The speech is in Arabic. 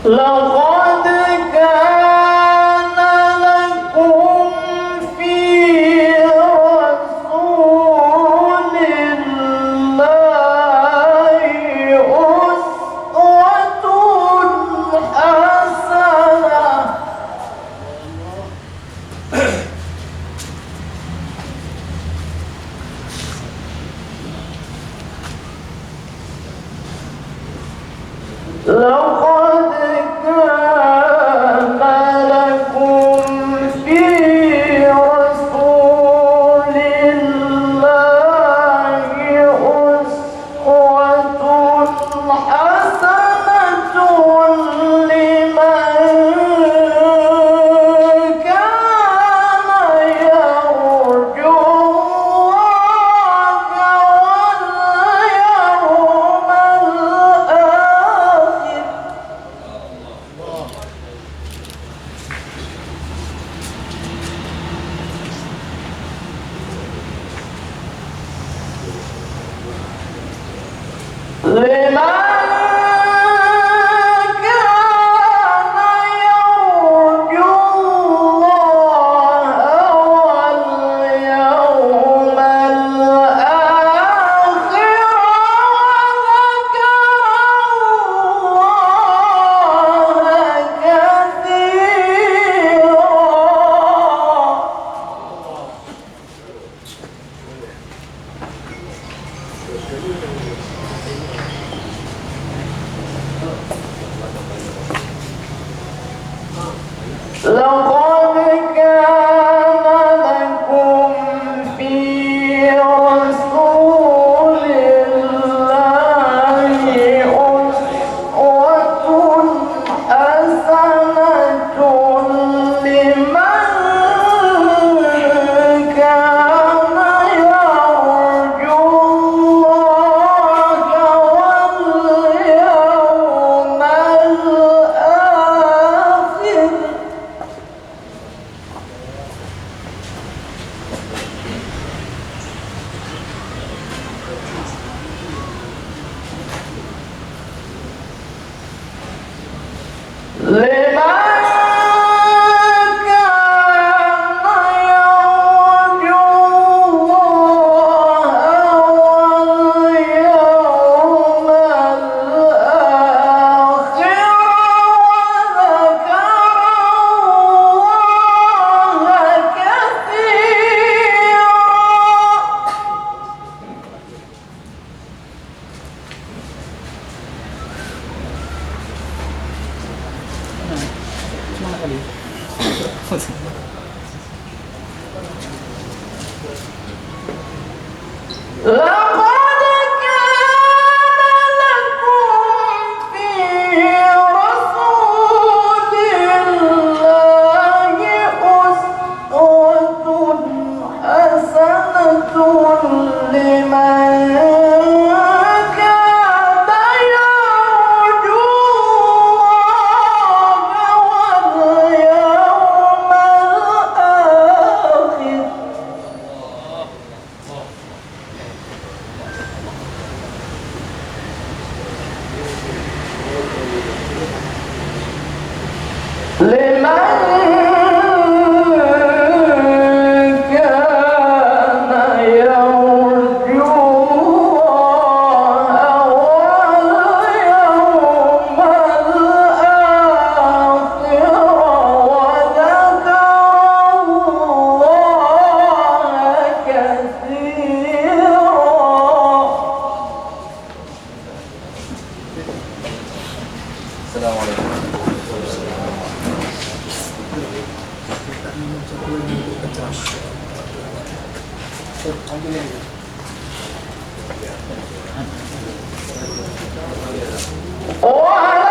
لقد كان لكم في رسول الله أسوة حسنة لقد كان لكم في رسول الله أسوة حسنة لمن كان يرجو الله واليوم الآخر لمن كان يرجو الله واليوم الآخر وذكر الله كثيرا لقد كان لكم في رسول الله أسوة حسنة لمن كان يرجو الله واليوم الآخر لمن كان يرجو الله واليوم الآخر وذكر الله كثيرا لقد كان لكم في رسول الله أسوة حسنة لمن كان يرجو الله واليوم الآخر لمن كان يرجو الله واليوم الآخر وذكر الله كثيرا السلام عليكم. وعلى